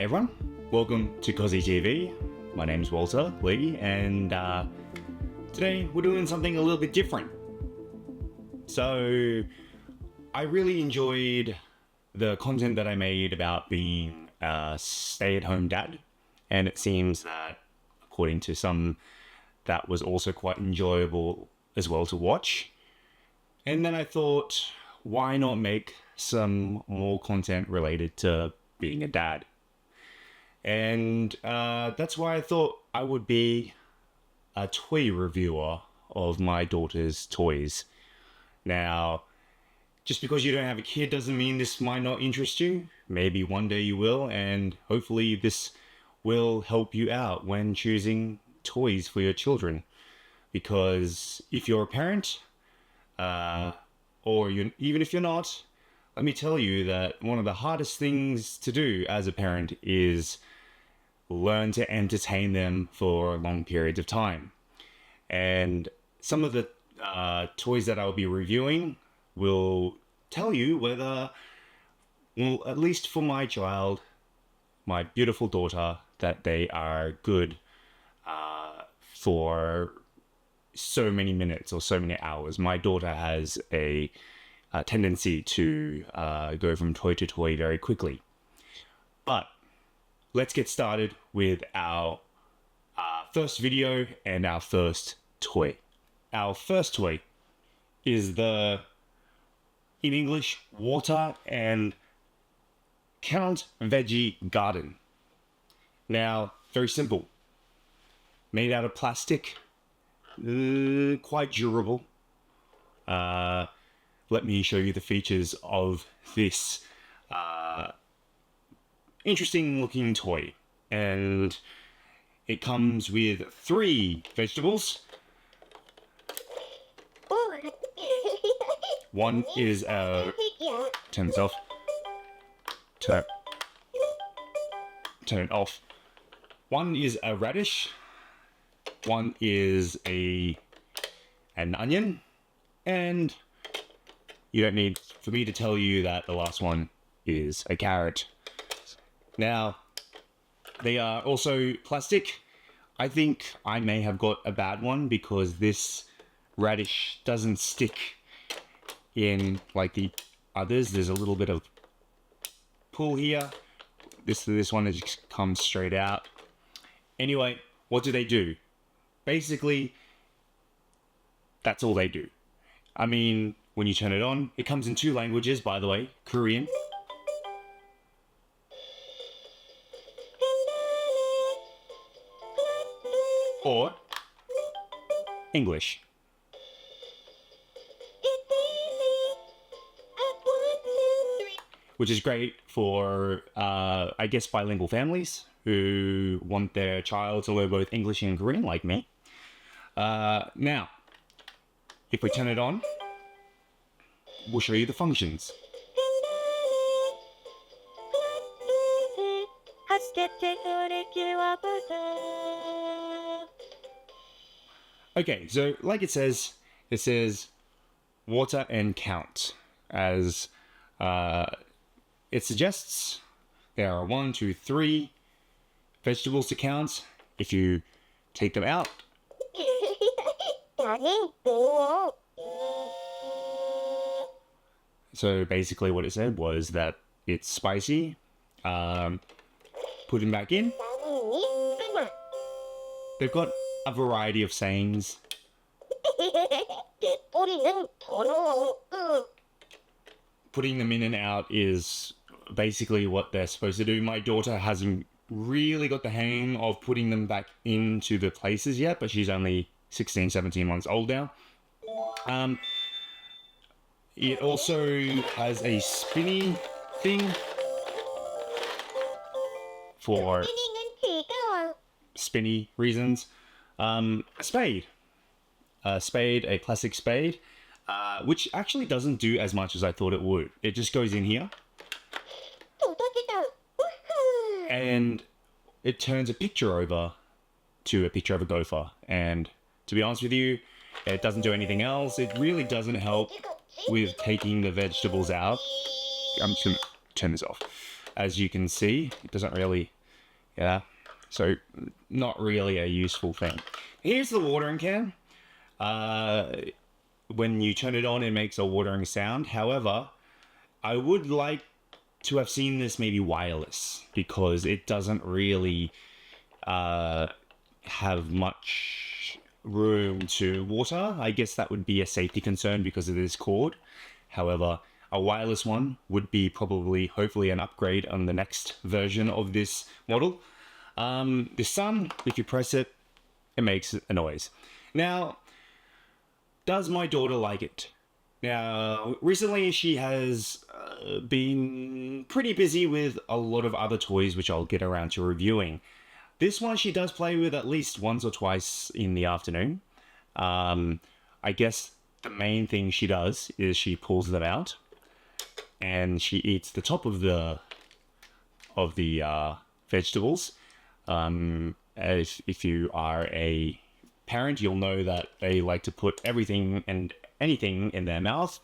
everyone, welcome to Cozy TV. My name's Walter Lee, and today we're doing something a little bit different. So, I really enjoyed the content that I made about being a stay-at-home dad, and it seems that, according to some, that was also quite enjoyable as well to watch. And then I thought, why not make some more content related to being a dad? And that's why I thought I would be a toy reviewer of my daughter's toys. Now, just because you don't have a kid doesn't mean this might not interest you. Maybe one day you will, and hopefully this will help you out when choosing toys for your children. Because if you're a parent, even if you're not, let me tell you that one of the hardest things to do as a parent is learn to entertain them for long periods of time. And some of the toys that I'll be reviewing will tell you whether, well, at least for my child, my beautiful daughter, that they are good for so many minutes or so many hours. My daughter has a tendency to go from toy to toy very quickly. But let's get started with our first video and our first toy. Our first toy is the, in English, Water and Count Veggie Garden. Now, very simple. Made out of plastic, quite durable. Let me show you the features of this interesting looking toy. And it comes with 3 vegetables. One is turn this off. Turn it off. One is a radish. One is an onion. And you don't need for me to tell you that the last one is a carrot. Now, they are also plastic. I think I may have got a bad one because this radish doesn't stick in like the others. There's a little bit of pull here. This one just comes straight out. Anyway, what do? Basically, that's all they do. I mean, when you turn it on, it comes in 2 languages, by the way, Korean or English. Which is great for, I guess, bilingual families who want their child to learn both English and Korean, like me. Now, if we turn it on, we'll show you the functions. Okay, so like it says water and count. As it suggests, there are 1, 2, 3 vegetables to count. If you take them out, so basically what it said was that it's spicy. Put them back in. They've got a variety of sayings. Putting them in and out is basically what they're supposed to do. My daughter hasn't really got the hang of putting them back into the places yet, but she's only 16, 17 months old now. It also has a spinny thing for spinny reasons. A classic spade, which actually doesn't do as much as I thought it would. It just goes in here and it turns a picture over to a picture of a gopher. And to be honest with you, it doesn't do anything else. It really doesn't help with taking the vegetables out. I'm just going to turn this off. As you can see, it doesn't really Yeah. So not really a useful thing. Here's the watering can. When you turn it on, it makes a watering sound. However, I would like to have seen this maybe wireless, because it doesn't really have much room to water. I guess that would be a safety concern because of this cord. However, a wireless one would be probably, hopefully, an upgrade on the next version of this model. The sun, if you press it, it makes a noise. Now, does my daughter like it? Now, recently she has been pretty busy with a lot of other toys, which I'll get around to reviewing. This one she does play with at least once or twice in the afternoon. I guess the main thing she does is she pulls them out and she eats the top of the vegetables. If you are a parent, you'll know that they like to put everything and anything in their mouth.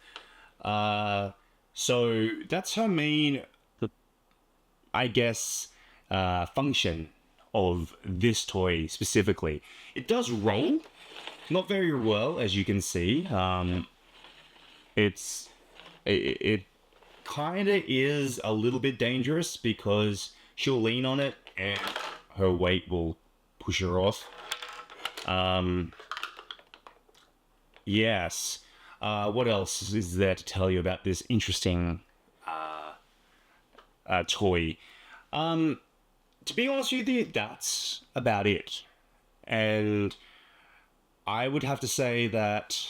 So that's her main, I guess, function of this toy specifically. It does roll, not very well, as you can see. It kind of is a little bit dangerous because she'll lean on it and her weight will push her off. Yes. What else is there to tell you about this interesting toy? To be honest with you, that's about it. And I would have to say that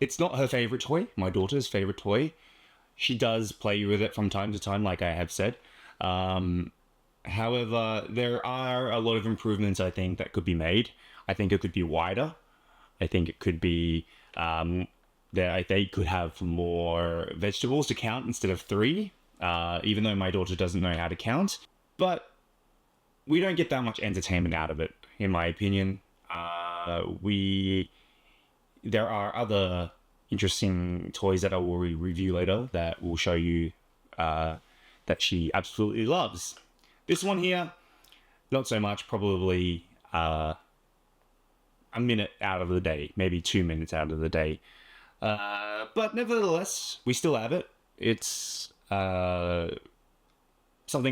it's not her favorite toy, my daughter's favorite toy. She does play with it from time to time, like I have said. However, there are a lot of improvements, I think, that could be made. I think it could be wider. I think it could be they could have more vegetables to count instead of 3, even though my daughter doesn't know how to count. But we don't get that much entertainment out of it, in my opinion. There are other interesting toys that I will review later that will show you that she absolutely loves. This one here, not so much, probably a minute out of the day, maybe 2 minutes out of the day. But nevertheless, we still have it. It's something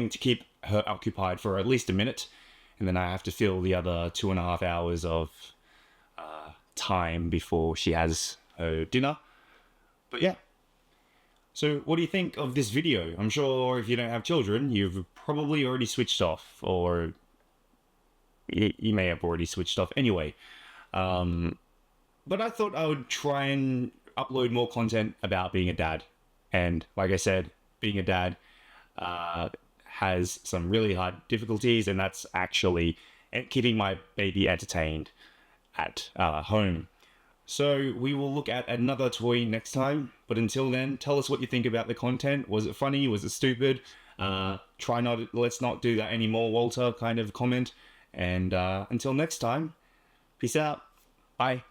to keep her occupied for at least a minute, and then I have to fill the other 2.5 hours of time before she has her dinner. But yeah. So what do you think of this video? I'm sure if you don't have children, you've probably already switched off, or you may have already switched off anyway. But I thought I would try and upload more content about being a dad. And like I said, being a dad has some really hard difficulties, and that's actually keeping my baby entertained at home. So we will look at another toy next time. But until then, tell us what you think about the content. Was it funny? Was it stupid? Let's not do that anymore, Walter, kind of comment. And until next time, peace out. Bye.